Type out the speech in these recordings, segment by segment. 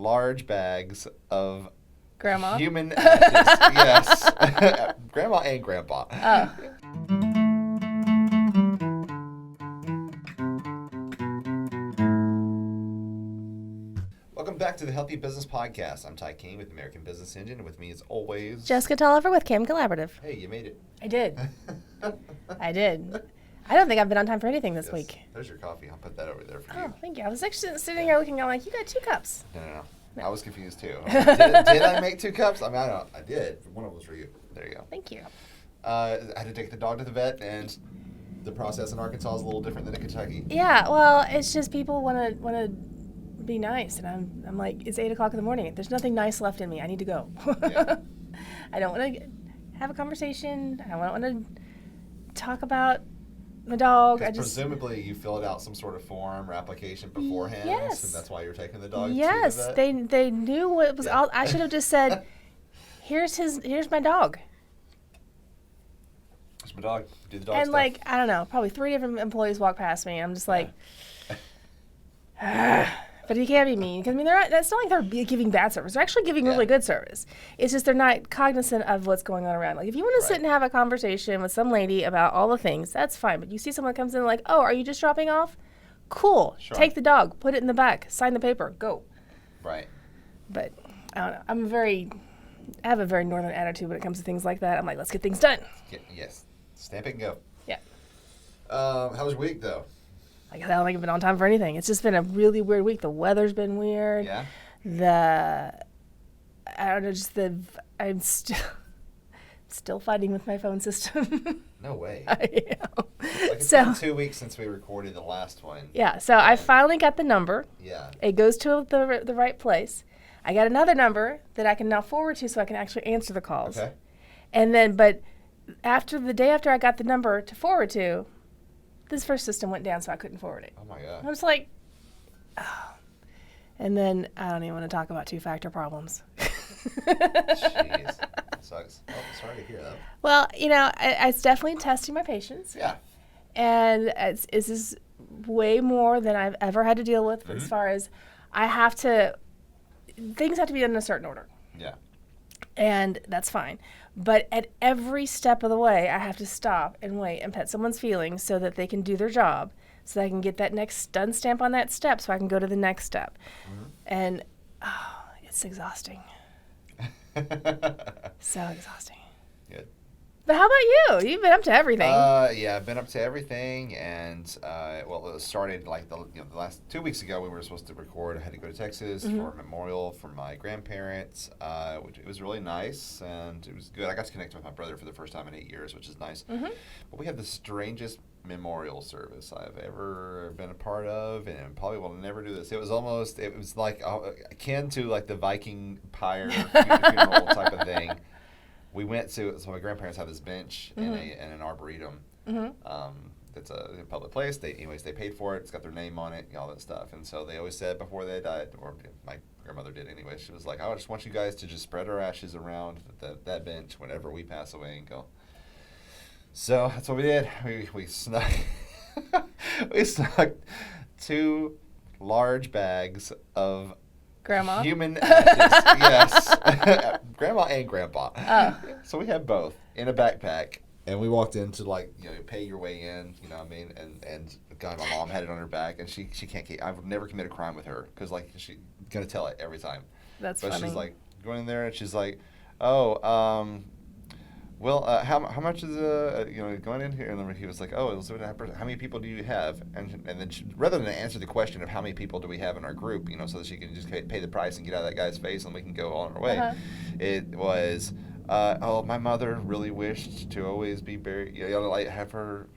large bags of Grandma? human ashes. Yes. Grandma and Grandpa. Oh. Welcome back to the Healthy Business Podcast. I'm Ty King with American Business Engine, and with me as always... Jessica Tolliver with Cam Collaborative. Hey, you made it. I did. I did. I don't think I've been on time for anything this week. There's your coffee. I'll put that over there for you. Oh, thank you. I was actually sitting here looking, I'm like, you got 2 cups. No. I was confused too. Did I make 2 cups? I mean, I did. One of them was for you. There you go. Thank you. I had to take the dog to the vet, and the process in Arkansas is a little different than in Kentucky. Yeah, well, it's just people want to be nice, and I'm like, it's 8 o'clock in the morning. There's nothing nice left in me. I need to go. Yeah. I don't want to have a conversation. I don't want to talk about my dog. Presumably you filled out some sort of form or application beforehand. Yes. And that's why you're taking the dog yes, to the vet? they knew what it was. Yeah. I should have just said, here's my dog. Here's my dog. Do the dog And stuff. like, I don't know, probably 3 different employees walk past me. I'm just like, but you can't be mean. Because, I mean, that's not like they're giving bad service. They're actually giving really good service. It's just they're not cognizant of what's going on around. Like, if you want to sit and have a conversation with some lady about all the things, that's fine. But you see someone comes in like, oh, are you just dropping off? Cool. Sure. Take the dog. Put it in the back. Sign the paper. Go. Right. But, I don't know. I have a very northern attitude when it comes to things like that. I'm like, let's get things done. Yes. Stamp it and go. Yeah. How was your week, though? Like, I don't think I've been on time for anything. It's just been a really weird week. The weather's been weird. Yeah. I don't know, I'm still fighting with my phone system. No way. I am. Like, it's been 2 weeks since we recorded the last one. Yeah, so I finally got the number. Yeah. It goes to the right place. I got another number that I can now forward to so I can actually answer the calls. Okay. And then, but the day after I got the number to forward to, this first system went down, so I couldn't forward it. Oh, my God. I was like, oh. And then I don't even want to talk about 2-factor problems. Jeez. That sucks. Oh, sorry to hear that. Well, it's definitely testing my patience. Yeah. And this is way more than I've ever had to deal with as far as things have to be done in a certain order. Yeah. And that's fine. But at every step of the way, I have to stop and wait and pet someone's feelings so that they can do their job, so that I can get that next done stamp on that step so I can go to the next step. Mm-hmm. And, it's exhausting. So exhausting. Good. But how about you? You've been up to everything. Yeah, I've been up to everything, and it started like the last 2 weeks ago. We were supposed to record. I had to go to Texas for a memorial for my grandparents, which it was really nice, and it was good. I got to connect with my brother for the first time in 8 years, which is nice. Mm-hmm. But we had the strangest memorial service I've ever been a part of, and probably will never do this. It was like akin to like the Viking pyre funeral type of thing. We went to, so my grandparents have this bench in an arboretum. Mm-hmm. It's a public place. They paid for it. It's got their name on it, all that stuff. And so they always said before they died, or my grandmother did anyway, she was like, I just want you guys to just spread our ashes around that bench whenever we pass away and go. So that's what we did. We snuck we snuck 2 large bags of Grandma? human ashes. Yes. Grandma and Grandpa. Oh. So we had both in a backpack, and we walked in to pay your way in, you know what I mean? And God, my mom had it on her back, and she can't keep, I've never committed a crime with her, because she's going to tell it every time. That's but funny. She's like going in there, and she's like, oh, well, how much is going in here? And then he was like, oh, how many people do you have? And then rather than answer the question of how many people do we have in our group, so that she can just pay the price and get out of that guy's face and we can go on our way, it was, my mother really wished to always be buried, have her.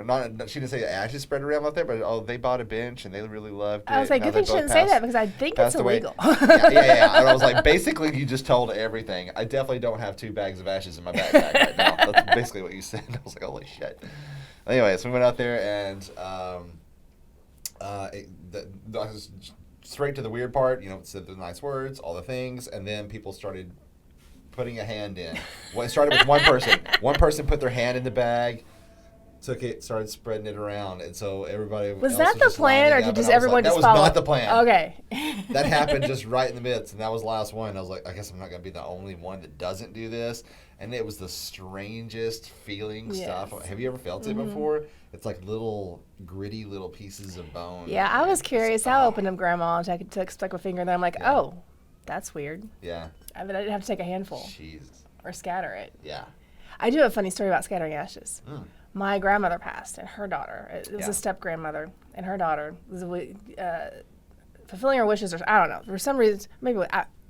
Not, she didn't say ashes spread around out there, but they bought a bench and they really loved it. I was like, good thing she didn't say that because I think it's illegal. Yeah. And I was like, basically, you just told everything. I definitely don't have 2 bags of ashes in my backpack right now. That's basically what you said. I was like, holy shit. Anyway, so we went out there and straight to the weird part. Said the nice words, all the things, and then people started putting a hand in. Well, it started with one person. One person put their hand in the bag. took it, started spreading it around, and so everybody Was else that the just plan, lining or up, did and just I was everyone like, just that follow? was not the plan. Okay. That happened just right in the midst, and that was the last one. I was like, I guess I'm not going to be the only one that doesn't do this. And it was the strangest feeling stuff. Have you ever felt it before? It's like little gritty little pieces of bone. Yeah, I was curious. I opened them, Grandma, and stuck a finger, and then I'm like, oh, that's weird. Yeah. I mean, I didn't have to take a handful. Jesus. Or scatter it. Yeah. I do have a funny story about scattering ashes. My grandmother passed, and her daughter, it was a step-grandmother, and her daughter was fulfilling her wishes, or I don't know. For some reason, maybe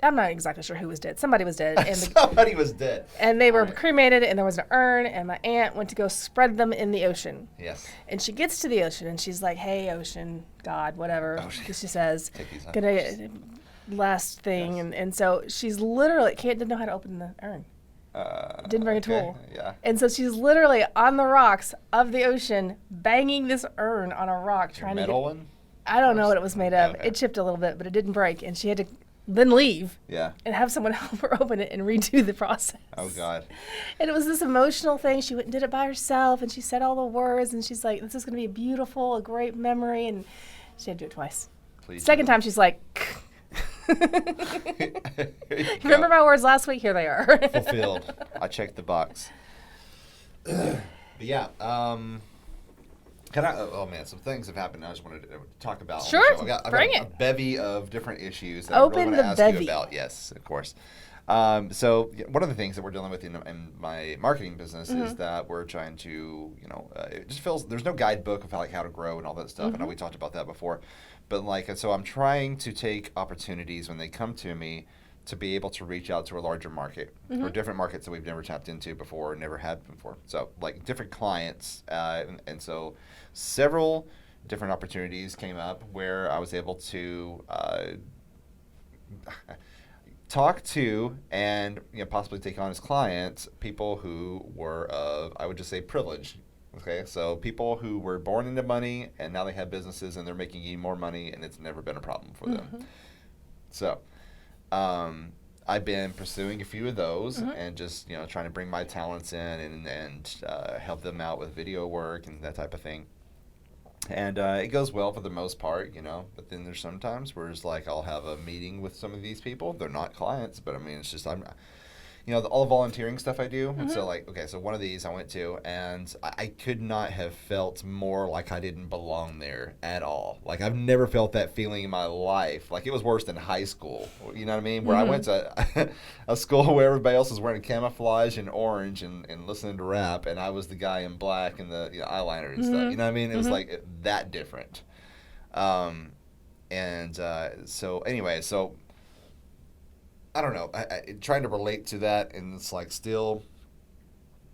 I'm not exactly sure who was dead. Somebody was dead. And Somebody was dead. And they were cremated, and there was an urn, and my aunt went to go spread them in the ocean. Yes. And she gets to the ocean, and she's like, hey, ocean, God, whatever. She says, gonna last thing. Yes. And so she's literally, didn't know how to open the urn. Didn't bring a tool. Yeah. And so she's literally on the rocks of the ocean, banging this urn on a rock, trying to get. Metal one? I don't know what it was made of. Okay. It chipped a little bit, but it didn't break, and she had to then leave. Yeah. And have someone help her open it and redo the process. Oh God. And it was this emotional thing. She went and did it by herself, and she said all the words, and she's like, "This is going to be a great memory," and she had to do it twice. Please. Second time, she's like. Remember my words last week? Here they are. Fulfilled. I checked the box. But yeah. Oh man, some things have happened. I just wanted to talk about. Sure. I've got Bring a bevy of different issues that Open I really the want to ask bevy. you about. Yes, of course. So one of the things that we're dealing with in my marketing business is that we're trying to, it just feels there's no guidebook of how to grow and all that stuff. I know we talked about that before, but so I'm trying to take opportunities when they come to me to be able to reach out to a larger market or different markets that we've never tapped into before, never had before. So different clients, and so several different opportunities came up where I was able to talk to and possibly take on as clients people who were of, I would just say, privilege. Okay, so people who were born into money and now they have businesses and they're making even more money and it's never been a problem for them. So I've been pursuing a few of those and just trying to bring my talents in and help them out with video work and that type of thing. And it goes well for the most part, but then there's sometimes where it's like I'll have a meeting with some of these people. They're not clients, but I mean, it's just all the volunteering stuff I do. And so so one of these I went to and I could not have felt more like I didn't belong there at all. Like I've never felt that feeling in my life. Like it was worse than high school. You know what I mean? Where I went to a school where everybody else was wearing camouflage and orange and listening to rap, and I was the guy in black and the eyeliner and stuff. You know what I mean? It was like that different. So anyway, so I don't know. I trying to relate to that, and it's like still,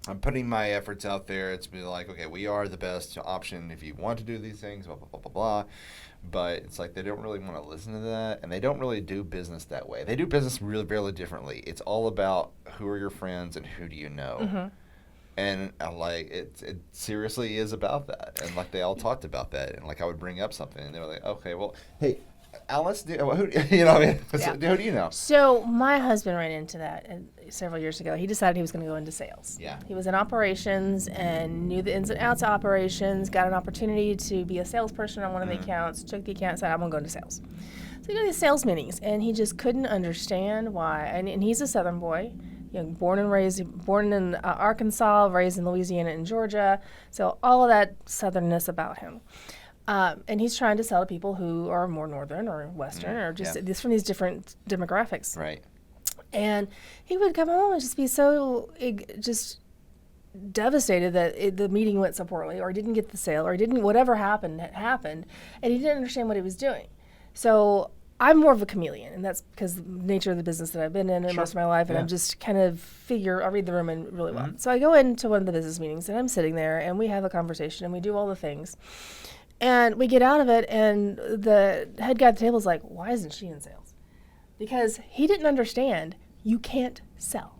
I'm putting my efforts out there to be like, okay, we are the best option if you want to do these things, blah, blah, blah, blah, blah. But it's like they don't really want to listen to that, and they don't really do business that way. They do business really, really differently. It's all about who are your friends and who do you know. And it seriously is about that. And they all talked about that. And I would bring up something, and they were like, okay, well, hey, Alice, who do you know? So my husband ran into that several years ago. He decided he was going to go into sales. Yeah. He was in operations and knew the ins and outs of operations, got an opportunity to be a salesperson on one of the accounts, took the account and said, I'm going to go into sales. So he got these sales meetings, and he just couldn't understand why. And he's a Southern boy, born in Arkansas, raised in Louisiana and Georgia. So all of that Southernness about him. And he's trying to sell to people who are more Northern or Western or just from these different demographics. Right. And he would come home and just be so just devastated that the meeting went so poorly, or he didn't get the sale, or whatever happened, and he didn't understand what he was doing. So I'm more of a chameleon, and that's because of the nature of the business that I've been in most of my life, and I'm just kind of I read the room in really well. So I go into one of the business meetings, and I'm sitting there, and we have a conversation, and we do all the things. And we get out of it, and the head guy at the table is like, why isn't she in sales? Because he didn't understand you can't sell.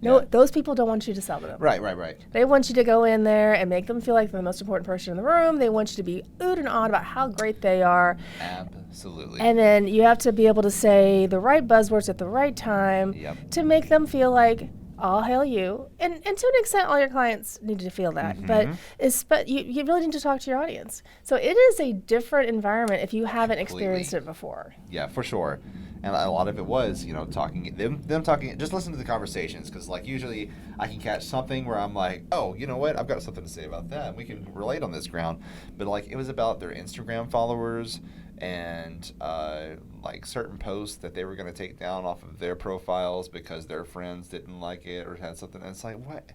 No, those people don't want you to sell to them. Right. They want you to go in there and make them feel like they're the most important person in the room. They want you to be oohed and awed about how great they are. Absolutely. And then you have to be able to say the right buzzwords at the right time to make them feel like, all hail you. And to an extent, all your clients need to feel that. But you really need to talk to your audience. So it is a different environment if you haven't experienced it before. Yeah, for sure. And a lot of it was, talking, them talking, just listen to the conversations. Because, usually I can catch something where I'm like, oh, you know what? I've got something to say about that. And we can relate on this ground. But, it was about their Instagram followers and, certain posts that they were going to take down off of their profiles because their friends didn't like it or had something. And it's like, what?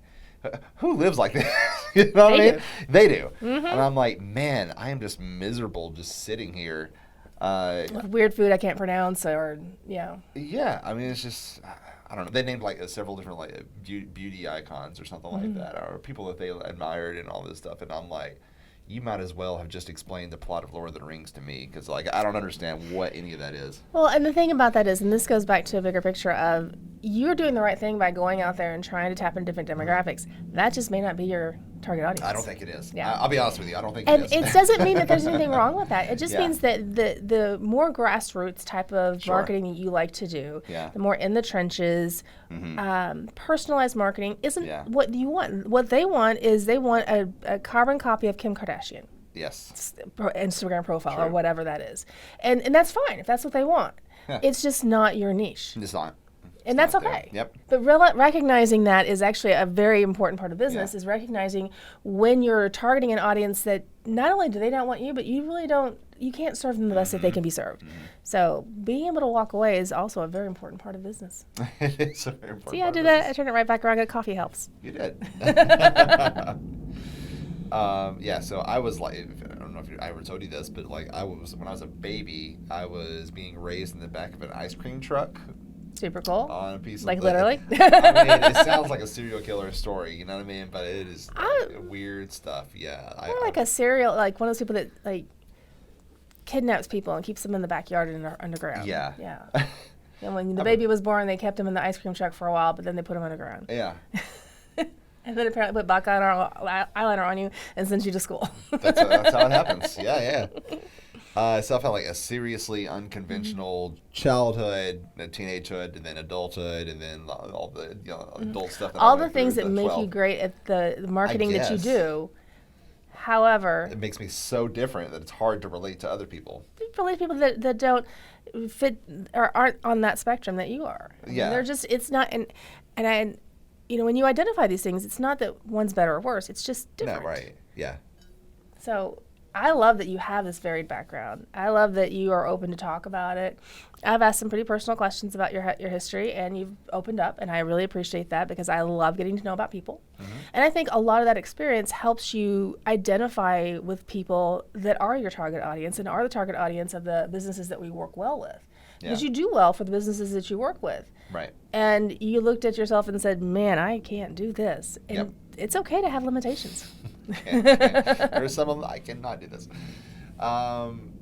Who lives like that? You know what I mean? They do. And I'm like, man, I am just miserable just sitting here. Weird food I can't pronounce, or Yeah, I mean, it's just, I don't know. They named several different beauty icons or something like that, or people that they admired and all this stuff. And I'm like, you might as well have just explained the plot of Lord of the Rings to me, because I don't understand what any of that is. Well, and the thing about that is, and this goes back to a bigger picture of, you're doing the right thing by going out there and trying to tap into different demographics. That just may not be your target audience. I don't think it is. Yeah. I'll be honest with you. I don't think it is. And it doesn't mean that there's anything wrong with that. It just means that the more grassroots type of marketing that you like to do, the more in the trenches, personalized marketing isn't what you want. What they want is a carbon copy of Kim Kardashian. Yes. Instagram profile or whatever that is. And that's fine if that's what they want. It's just not your niche. It's not. And that's okay. Yep. But recognizing that is actually a very important part of business, is recognizing when you're targeting an audience that not only do they not want you, but you really you can't serve them the best that they can be served. So being able to walk away is also a very important part of business. It is a very important part. See, I did that. I turned it right back around. Coffee helps. You did. So I was I don't know if I ever told you this, but when I was a baby, I was being raised in the back of an ice cream truck. Super cool. On a piece of literally? I mean, it sounds like a serial killer story, you know what I mean? But it is weird stuff, yeah. A serial, one of those people that, kidnaps people and keeps them in the backyard and underground. Yeah. Yeah. And when the baby was born, they kept him in the ice cream truck for a while, but then they put him underground. Yeah. And then apparently put black eyeliner on you and sent you to school. That's how it happens. Yeah. So I felt like a seriously unconventional childhood, teenagehood, and then adulthood, and then all the adult stuff. All the things that make you great at the marketing that you do. However, it makes me so different that it's hard to relate to other people. Relate to people that don't fit or aren't on that spectrum that you are. Yeah. They're just, it's not, and when you identify these things, it's not that one's better or worse. It's just different. No, right. Yeah. So I love that you have this varied background. I love that you are open to talk about it. I've asked some pretty personal questions about your history, and you've opened up, and I really appreciate that because I love getting to know about people. And I think a lot of that experience helps you identify with people that are your target audience and are the target audience of the businesses that we work well with. Because you do well for the businesses that you work with. Right. And you looked at yourself and said, man, I can't do this. And it's okay to have limitations. There's some of them, I cannot do this.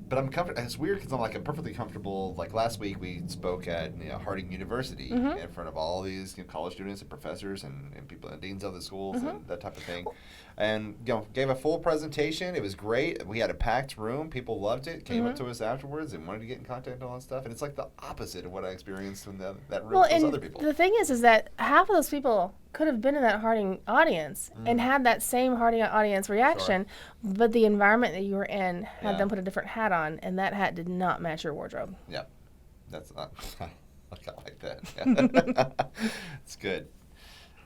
But I'm comfortable. It's weird because I'm perfectly comfortable. Last week we spoke at Harding University in front of all these college students and professors and people and deans of the schools and that type of thing. And gave a full presentation. It was great. We had a packed room. People loved it. Came up to us afterwards and wanted to get in contact and all that stuff. And it's the opposite of what I experienced in that room with those other people. The thing is that half of those people could have been in that Harding audience and had that same Harding audience reaction, but the environment that you were in had them put a different hat on, and that hat did not match your wardrobe. Yeah, that's not. I like that. It's good.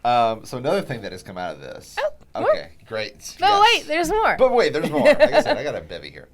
So another thing that has come out of this. Oh, okay, more? Great. No, wait, there's more. But wait, there's more. Like I said, I got a bevy here.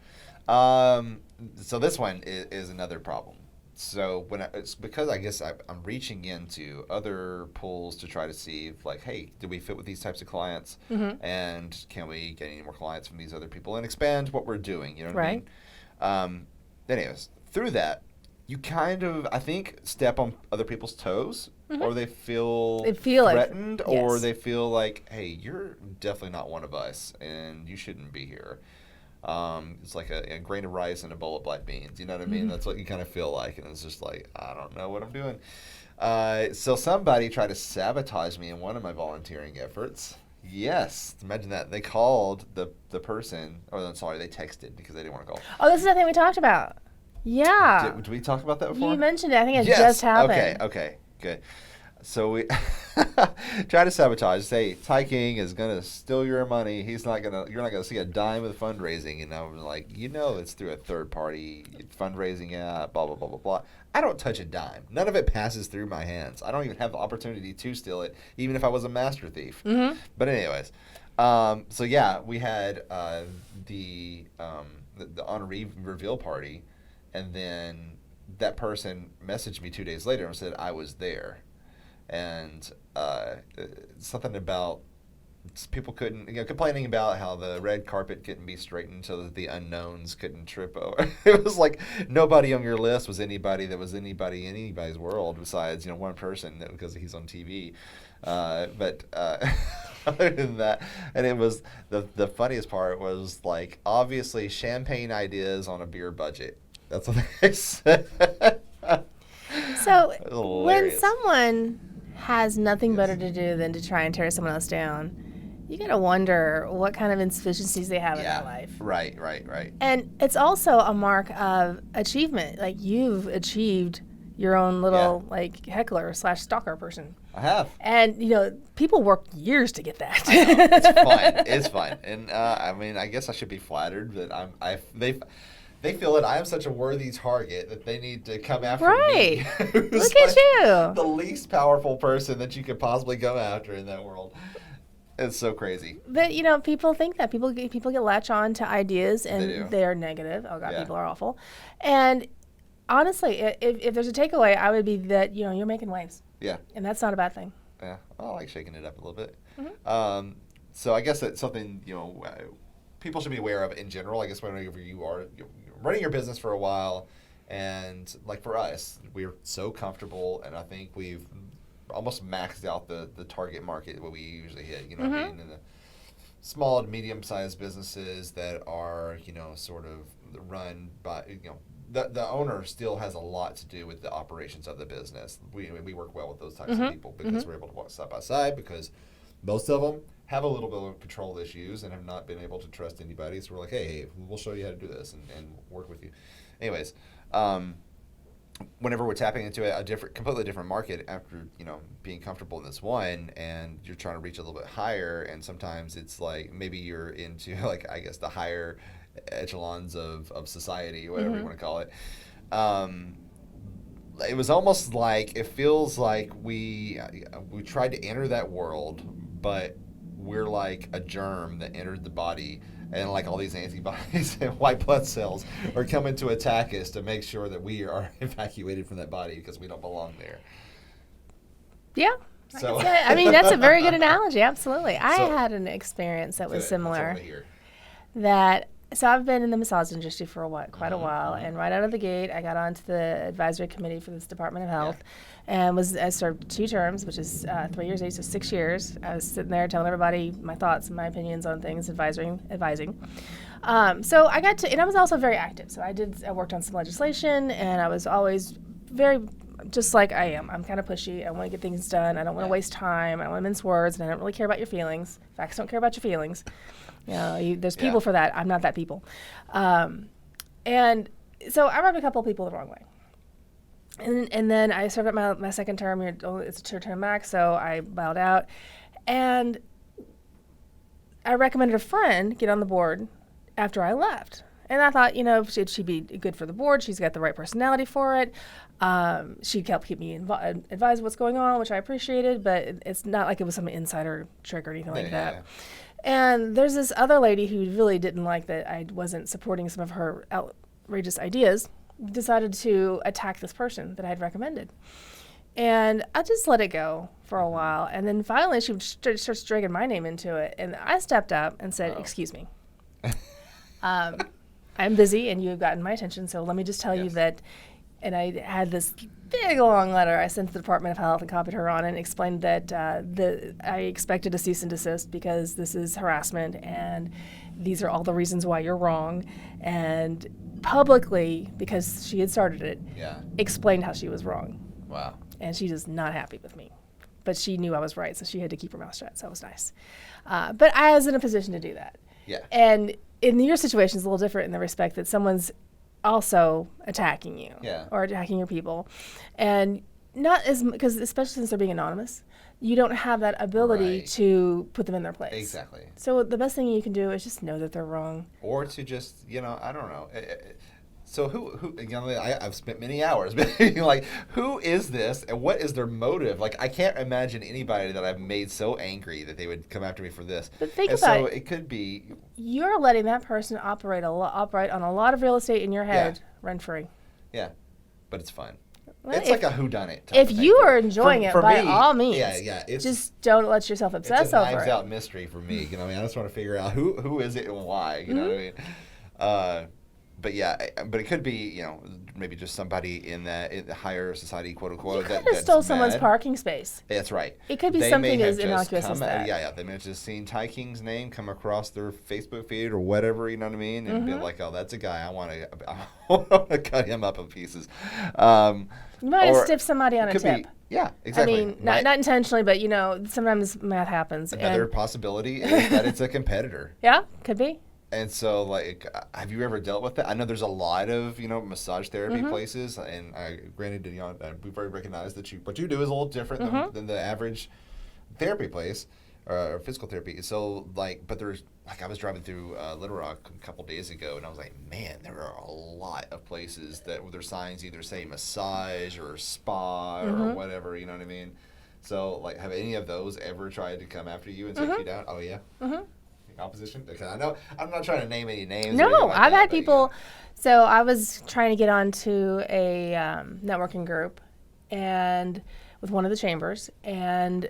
So this one is another problem. So it's because I guess I'm reaching into other pools to try to see hey, do we fit with these types of clients, and can we get any more clients from these other people and expand what we're doing? You know what I mean? Anyways, through that, you kind of, I think, step on other people's toes, or they feel threatened, or they feel like, hey, you're definitely not one of us, and you shouldn't be here. It's like a grain of rice and a bowl of black beans. You know what I mean? That's what you kind of feel like. And it's just I don't know what I'm doing. So somebody tried to sabotage me in one of my volunteering efforts. Yes. Imagine that. They called the person, or I'm sorry, they texted because they didn't want to call. Oh, this is the thing we talked about. Yeah. Did we talk about that before? You mentioned it. I think it just happened. Okay, good. So we try to sabotage. Say Ty King is gonna steal your money. You're not gonna see a dime of fundraising. And I'm like, it's through a third party fundraising app. Blah blah blah blah blah. I don't touch a dime. None of it passes through my hands. I don't even have the opportunity to steal it, even if I was a master thief. Mm-hmm. But anyways, so yeah, we had the honoree reveal party, and then that person messaged me 2 days later and said I was there. And something about people couldn't, complaining about how the red carpet couldn't be straightened so that the unknowns couldn't trip over. It was like nobody on your list was anybody that was anybody in anybody's world besides, one person because he's on TV. But other than that, and it was the funniest part was like obviously champagne ideas on a beer budget. That's what they said. So when someone has nothing better to do than to try and tear someone else down, you gotta wonder what kind of insufficiencies they have in their life. Right. And it's also a mark of achievement. Like you've achieved your own little like heckler / stalker person. I have. And people work years to get that. I know. It's fun. It's fun. And I guess I should be flattered that they feel that I am such a worthy target that they need to come after me. Look at you. The least powerful person that you could possibly go after in that world. It's so crazy. But people think that people get latch on to ideas and they are negative. Oh God, people are awful. And honestly, if there's a takeaway, I would be that you're making waves. Yeah. And that's not a bad thing. Yeah, I like shaking it up a little bit. Mm-hmm. So I guess that's something people should be aware of in general. I guess whenever you are running your business for a while, and like for us, we're so comfortable, and I think we've almost maxed out the target market what we usually hit. Mm-hmm. I mean, in the small and medium-sized businesses that are sort of run by the owner still has a lot to do with the operations of the business. We work well with those types of people because we're able to walk side by side, because most of them have a little bit of control issues and have not been able to trust anybody. So we're like, hey, we'll show you how to do this and work with you. Anyways, whenever we're tapping into completely different market after being comfortable in this one, and you're trying to reach a little bit higher, and sometimes it's like maybe you're into like I guess the higher echelons of society, whatever you want to call it. It was almost like it feels like we tried to enter that world, but we're like a germ that entered the body, and like all these antibodies and white blood cells are coming to attack us to make sure that we are evacuated from that body because we don't belong there. Yeah. So I mean, that's a very good analogy. Absolutely. I had an experience that was similar. So I've been in the massage industry for quite a while, and right out of the gate, I got onto the advisory committee for this Department of Health, and I served 2 terms, which is 3 years each, so 6 years. I was sitting there telling everybody my thoughts and my opinions on things, advising. So I got to, and I was also very active. So I worked on some legislation, and I was always very, just like I am. I'm kind of pushy. I want to get things done. I don't want to waste time. I don't want to mince words, and I don't really care about your feelings. Facts don't care about your feelings. There's people for that. I'm not that people. And so I rubbed a couple of people the wrong way. And then I served out my second term. It's a 2-term max, so I bowed out. And I recommended a friend get on the board after I left. And I thought, she'd be good for the board. She's got the right personality for it. She helped keep me advised what's going on, which I appreciated, but it's not like it was some insider trick or anything like that. And there's this other lady who really didn't like that I wasn't supporting some of her outrageous ideas, decided to attack this person that I had recommended. And I just let it go for a while. And then finally she starts dragging my name into it. And I stepped up and said, excuse me. I'm busy and you've gotten my attention, so let me just tell you that. And I had this big long letter I sent to the Department of Health and copied her on, and explained that I expected a cease and desist because this is harassment and these are all the reasons why you're wrong. And publicly, because she had started it, explained how she was wrong. Wow. And she was not happy with me. But she knew I was right, so she had to keep her mouth shut, so it was nice. But I was in a position to do that. Yeah. And in your situation, it's a little different in the respect that someone's also attacking you or attacking your people. And not as because especially since they're being anonymous, you don't have that ability Right. to put them in their place. Exactly. So the best thing you can do is just know that they're wrong. Or to just, I don't know. So who I've spent many hours being like, who is this and what is their motive? Like, I can't imagine anybody that I've made so angry that they would come after me for this. But think and about so it. it could be, You're letting that person operate on a lot of real estate in your head rent free. yeah, but it's fun. Well, It's like a whodunit. If you are enjoying it, by all means, It's just don't let yourself obsess it's a over Knives it. Out mystery for me. I just want to figure out who is it and why. You know what I mean? But it could be, maybe just somebody in the higher society, quote unquote. You could have stole someone's mad. parking space. That's right. It could be They something may as have just innocuous as that. They may have just seen Ty King's name come across their Facebook feed or whatever, you know what I mean? And be like, oh, that's a guy. I want to cut him up in pieces. You might have stiffed somebody on a tip. Yeah, exactly. I mean, not intentionally, but sometimes math happens. Another possibility is that it's a competitor. Yeah, could be. And so, like, have you ever dealt with that? I know there's a lot of, massage therapy places, and granted, we've already recognized that what you do is a little different than the average therapy place or physical therapy. So, but there's, I was driving through Little Rock a couple days ago, and I was like, man, there are a lot of places that their signs either say massage or spa or whatever, you know what I mean? So, have any of those ever tried to come after you and take you down? Oh, yeah? Opposition? Because I know I'm not trying to name any names. No, I've had people. So I was trying to get onto a networking group, and with one of the chambers, and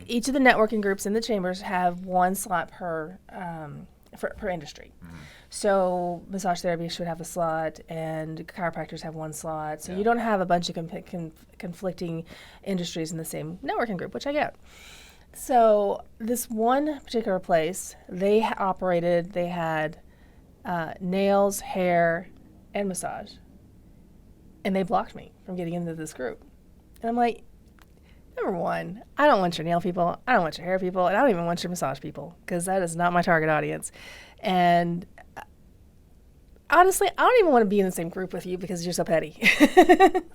each of the networking groups in the chambers have one slot per industry. So massage therapists should have a slot, and chiropractors have one slot. So you don't have a bunch of conflicting industries in the same networking group, which I get. So this one particular place, they had nails, hair, and massage. And they blocked me from getting into this group. And I'm like, number one, I don't want your nail people, I don't want your hair people, and I don't even want your massage people, because that is not my target audience. And honestly, I don't even want to be in the same group with you because you're so petty.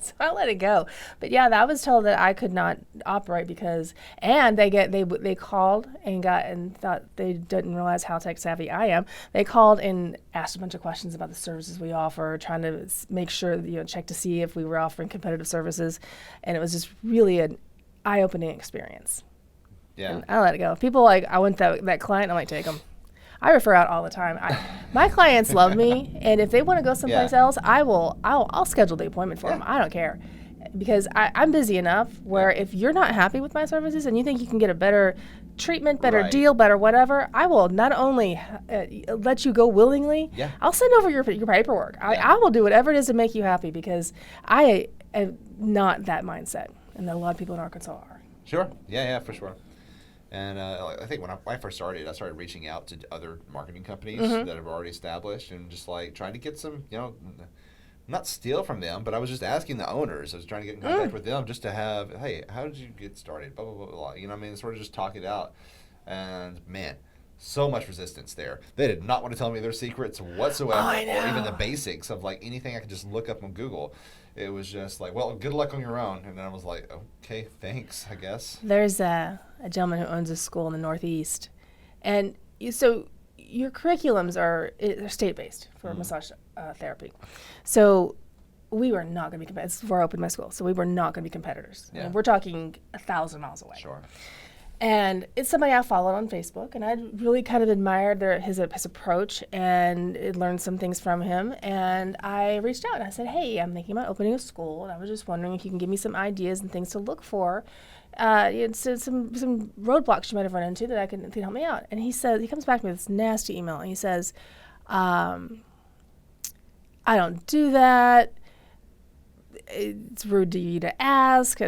So I let it go. But yeah, I was told that I could not operate because, and they called and thought they didn't realize how tech savvy I am. They called and asked a bunch of questions about the services we offer, trying to make sure, check to see if we were offering competitive services. And it was just really an eye-opening experience. Yeah. And I let it go. People I want that client, I might take them. I refer out all the time. My clients love me, and if they want to go someplace else, I'll schedule the appointment for them. I don't care, because I'm busy enough where if you're not happy with my services and you think you can get a better treatment, better deal, better whatever, I will not only let you go willingly, I'll send over your paperwork. I will do whatever it is to make you happy, because I am not that mindset, and a lot of people in Arkansas are. Sure. Yeah, for sure. And I think when I first started, I started reaching out to other marketing companies that have already established, and just trying to get some, not steal from them, but I was just asking the owners. I was trying to get in contact with them just to have, hey, how did you get started? Blah, blah, blah, blah. Sort of just talk it out. And man, so much resistance there. They did not want to tell me their secrets whatsoever, or even the basics of anything I could just look up on Google. It was just well, good luck on your own. And then I was like, okay, thanks, I guess. There's a gentleman who owns a school in the Northeast. And so your curriculums are state-based for massage therapy. So we were not going to be competitors. Before I opened my school. So we were not going to be competitors. Yeah. I mean, we're talking 1,000 miles away. Sure. And it's somebody I followed on Facebook, and I really kind of admired his approach and learned some things from him. And I reached out and I said, hey, I'm thinking about opening a school, and I was just wondering if you can give me some ideas and things to look for, so some roadblocks you might have run into that can help me out. And he comes back with this nasty email, and he says, I don't do that. It's rude to you to ask.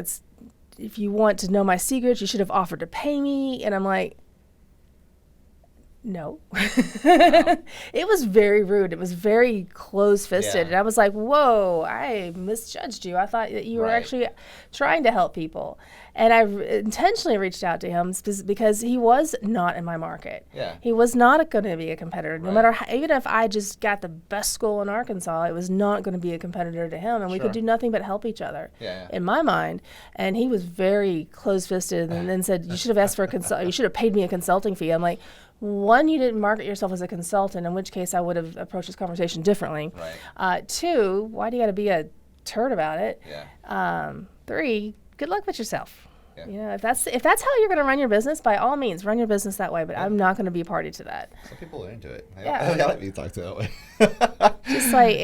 If you want to know my secrets, you should have offered to pay me. And I'm like, No. Wow. It was very rude. It was very close-fisted. Yeah. And I was like, whoa, I misjudged you. I thought that you were Right. actually trying to help people. And I intentionally reached out to him because he was not in my market. Yeah. He was not going to be a competitor. No Right. matter how, even if I just got the best school in Arkansas, it was not going to be a competitor to him. And we Sure. could do nothing but help each other, Yeah. in my mind. And he was very close-fisted and then said, you should have asked for you should have paid me a consulting fee. I'm like, one, you didn't market yourself as a consultant, in which case I would have approached this conversation differently. Right. Two, why do you got to be a turd about it? Yeah. Three, good luck with yourself. Yeah. You know, if that's how you're going to run your business, by all means, run your business that way. But I'm not going to be a party to that. Some people are into it. Yeah. I like you talk to that way. Just like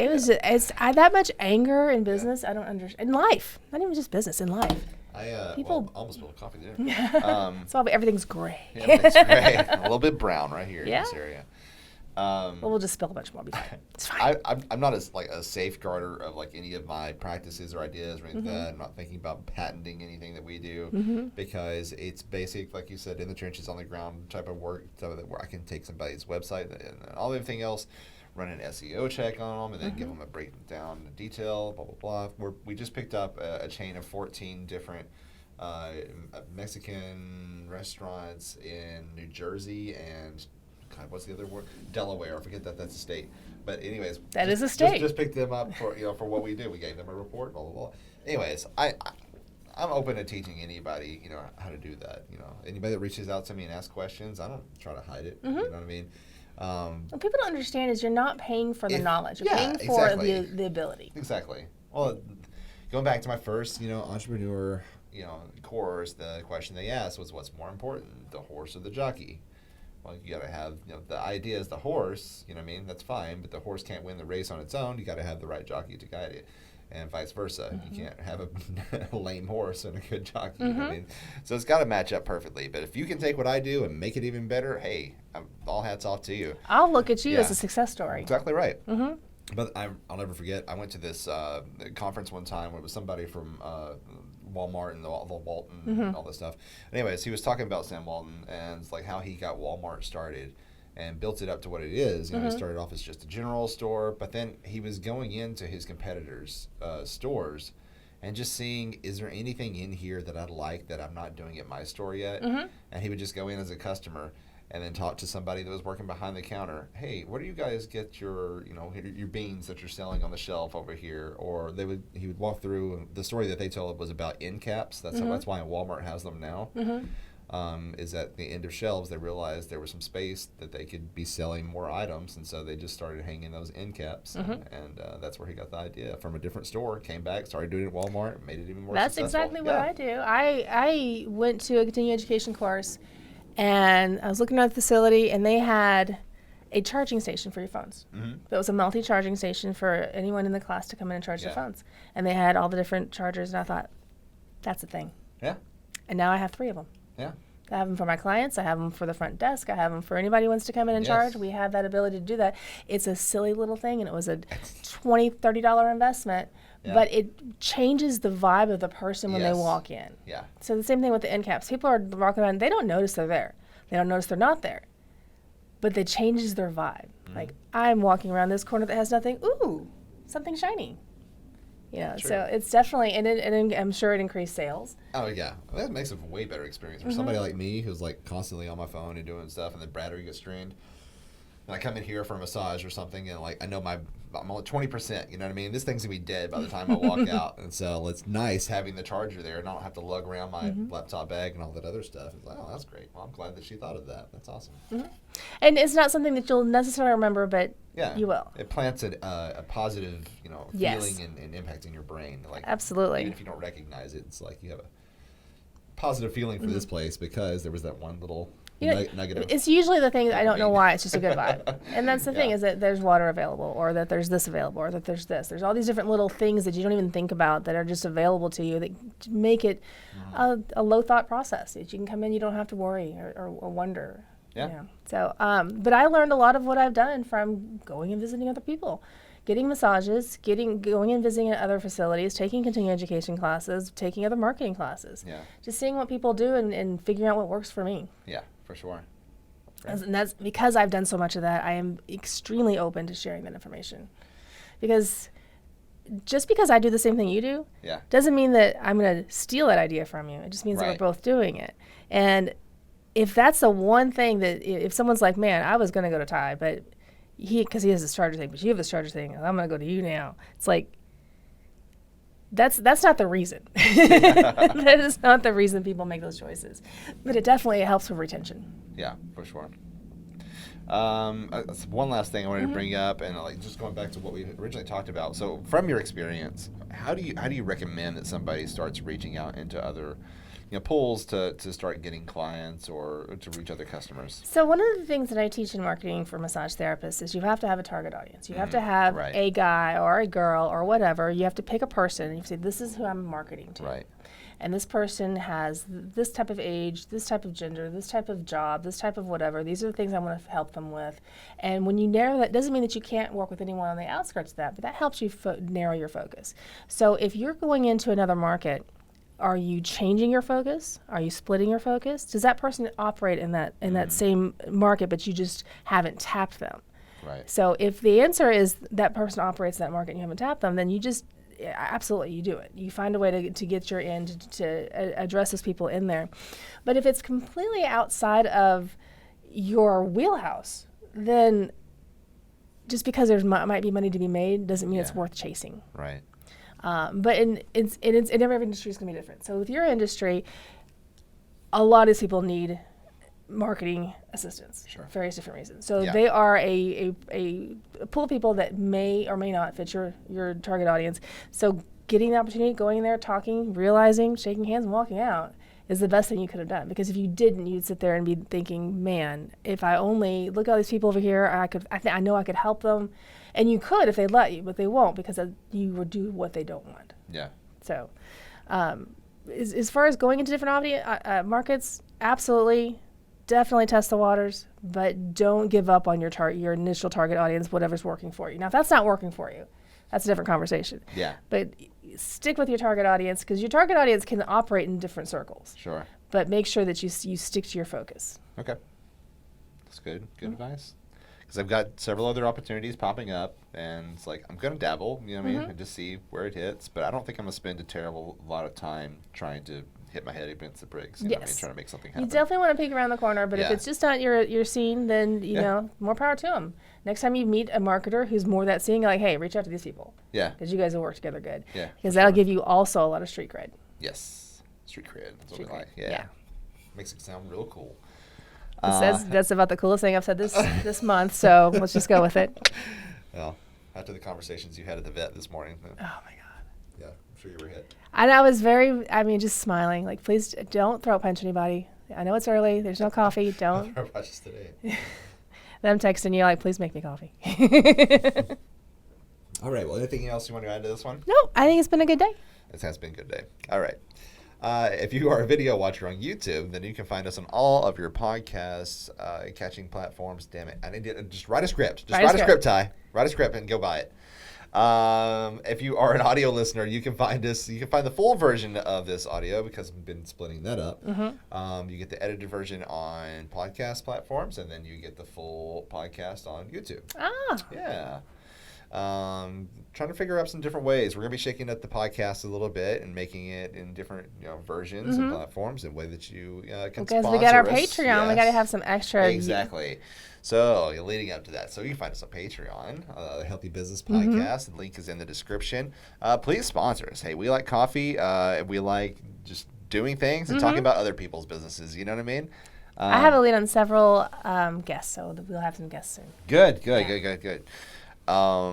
that much anger in business. I don't understand. In life, not even just business. In life, people almost spilled coffee there. it's all everything's gray. Yeah, it's great. A little bit brown right here in this area. Well, we'll just spill a bunch more. I'll be fine. It's fine. I'm not as like a safeguarder of like any of my practices or ideas or anything like that. I'm not thinking about patenting anything that we do because it's basic, like you said, in the trenches, on the ground type of work, so that where I can take somebody's website and all everything else, run an SEO check on them, and then give them a breakdown in detail, blah blah blah. We just picked up a chain of 14 different Mexican restaurants in New Jersey and God, what's the other word? Delaware. I forget that's a state. But anyways, that is a state. Just picked them up for for what we do. We gave them a report. Blah blah blah. Anyways, I'm open to teaching anybody how to do that. Anybody that reaches out to me and asks questions, I don't try to hide it. You know what I mean? What people don't understand is you're not paying for the knowledge. You're paying for the ability. Exactly. Well, going back to my first entrepreneur course, the question they asked was, what's more important, the horse or the jockey? Well, you got to have, the idea is the horse, you know what I mean? That's fine, but the horse can't win the race on its own. You got to have the right jockey to guide it, and vice versa. You can't have a lame horse and a good jockey. You know what I mean? So it's got to match up perfectly. But if you can take what I do and make it even better, hey, all hats off to you. I'll look at you as a success story. Exactly right. But I'll never forget, I went to this conference one time where it was somebody from Walmart and the Walton and all this stuff. Anyways, he was talking about Sam Walton and like how he got Walmart started and built it up to what it is. He started off as just a general store, but then he was going into his competitors' stores and just seeing, is there anything in here that I'd like that I'm not doing at my store yet? And he would just go in as a customer and then talk to somebody that was working behind the counter. Hey, where do you guys get your beans that you're selling on the shelf over here? Or he would walk through. The story that they told was about end caps. That's why Walmart has them now. Is at the end of shelves they realized there was some space that they could be selling more items, and so they just started hanging those end caps, and that's where he got the idea from a different store. Came back, started doing it at Walmart, made it even more That's successful. exactly what I do. I went to a continuing education course, and I was looking at the facility, and they had a charging station for your phones. That was a multi-charging station for anyone in the class to come in and charge their phones. And they had all the different chargers, and I thought, that's a thing. Yeah. And now I have 3 of them. Yeah. I have them for my clients. I have them for the front desk. I have them for anybody who wants to come in and charge. We have that ability to do that. It's a silly little thing, and it was a $20, $30 investment, but it changes the vibe of the person when they walk in. Yeah. So the same thing with the end caps. People are walking around, they don't notice they're there. They don't notice they're not there. But it changes their vibe. Like, I'm walking around this corner that has nothing. Ooh, something shiny. So it's definitely, and I'm sure it increased sales. Oh, yeah. That makes a way better experience for somebody like me who's like constantly on my phone and doing stuff, and the battery gets drained. And I come in here for a massage or something, and like I know I'm only 20%. You know what I mean? This thing's gonna be dead by the time I walk out, and so it's nice having the charger there, and I don't have to lug around my laptop bag and all that other stuff. It's like, oh, that's great. Well, I'm glad that she thought of that. That's awesome. And it's not something that you'll necessarily remember, but you will. It plants a positive, feeling and impact in your brain. Like, absolutely. Even if you don't recognize it, it's like you have a positive feeling for this place because there was that one little nugget of. It's usually the thing that I don't know why. It's just a good vibe. And that's the thing, is that there's water available, or that there's this available, or that there's this. There's all these different little things that you don't even think about that are just available to you that make it a low thought process. That you can come in, you don't have to worry or wonder. Yeah. So, but I learned a lot of what I've done from going and visiting other people, getting massages, going and visiting at other facilities, taking continuing education classes, taking other marketing classes. Yeah. Just seeing what people do and figuring out what works for me. Yeah, for sure. And that's because I've done so much of that. I am extremely open to sharing that information, because just because I do the same thing you do doesn't mean that I'm going to steal that idea from you. It just means that we're both doing it. And if that's the one thing that, if someone's like, man, I was going to go to Ty, but because he has this charger thing, but you have this charger thing, and I'm going to go to you now. It's like, that's not the reason. That is not the reason people make those choices. But it definitely helps with retention. Yeah, for sure. One last thing I wanted to bring up, and just going back to what we originally talked about. So, from your experience, how do you recommend that somebody starts reaching out into other, pools to start getting clients or to reach other customers? So, one of the things that I teach in marketing for massage therapists is you have to have a target audience. You have to have a guy or a girl or whatever. You have to pick a person and you say, this is who I'm marketing to. Right. And this person has this type of age, this type of gender, this type of job, this type of whatever. These are the things I want to help them with. And when you narrow that, doesn't mean that you can't work with anyone on the outskirts of that, but that helps you narrow your focus. So if you're going into another market, are you changing your focus? Are you splitting your focus? Does that person operate in that same market, but you just haven't tapped them? Right. So if the answer is that person operates in that market and you haven't tapped them, then you just absolutely, you do it. You find a way to get your in to address those people in there. But if it's completely outside of your wheelhouse, then just because there might be money to be made doesn't mean it's worth chasing. Right. But in every industry is going to be different. So with your industry, a lot of these people need marketing assistance for various different reasons. So they are a pool of people that may or may not fit your target audience. So getting the opportunity, going in there, talking, realizing, shaking hands, and walking out is the best thing you could have done. Because if you didn't, you'd sit there and be thinking, man, if I only look at all these people over here, I know I could help them. And you could if they let you, but they won't, because you would do what they don't want. Yeah. So as far as going into different markets, absolutely. Definitely test the waters, but don't give up on your initial target audience, whatever's working for you. Now, if that's not working for you, that's a different conversation. Yeah. But stick with your target audience, because your target audience can operate in different circles. Sure. But make sure that you stick to your focus. Okay. That's good. Good advice. Because I've got several other opportunities popping up, and it's like, I'm going to dabble, you know what I mean, and just see where it hits. But I don't think I'm going to spend a terrible lot of time trying to hit my head against the bricks, you know what I mean, trying to make something happen. You definitely want to peek around the corner, but if it's just not your scene, then, you know, more power to them. Next time you meet a marketer who's more that scene, like, hey, reach out to these people. Yeah. Because you guys will work together good. Yeah. Because that'll give you also a lot of street cred. Yes. Street cred. That's what we like. Yeah. Makes it sound real cool. That's about the coolest thing I've said this month, so let's just go with it. Well, after the conversations you had at the vet this morning. Oh, my God. Yeah, I'm sure you were hit. And I was just smiling. Like, please don't throat punch anybody. I know it's early. There's no coffee. Don't. Throat punches today. Then I'm texting you like, please make me coffee. All right. Well, anything else you want to add to this one? No, I think it's been a good day. It has been a good day. All right. If you are a video watcher on YouTube, then you can find us on all of your podcasts catching platforms. Damn it. I need to just write a script. Just write a script, Ty. Write a script and go buy it. If you are an audio listener, you can find us. You can find the full version of this audio because we've been splitting that up. You get the edited version on podcast platforms, and then you get the full podcast on YouTube. Yeah. Trying to figure out some different ways. We're going to be shaking up the podcast a little bit and making it in different versions and platforms in a way that you can sponsor us. Because we got our Patreon. Yes. We got to have some extra. Exactly. So you're leading up to that. So you can find us on Patreon, the Healthy Business Podcast. The link is in the description. Please sponsor us. Hey, we like coffee. We like just doing things and talking about other people's businesses. You know what I mean? I have a lead on several guests, so we'll have some guests soon. Good.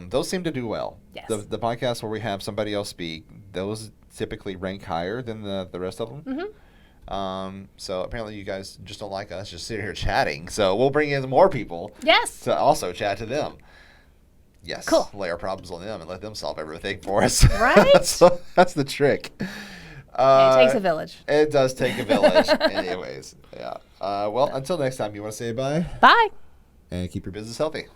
Those seem to do well. Yes. The podcasts where we have somebody else speak, those typically rank higher than the rest of them. So apparently you guys just don't like us just sitting here chatting. So we'll bring in more people to also chat to them. Yes. Cool. Lay our problems on them and let them solve everything for us. Right? So that's the trick. It takes a village. It does take a village. Anyways. Yeah. Well, until next time, you want to say bye? Bye. And keep your business healthy.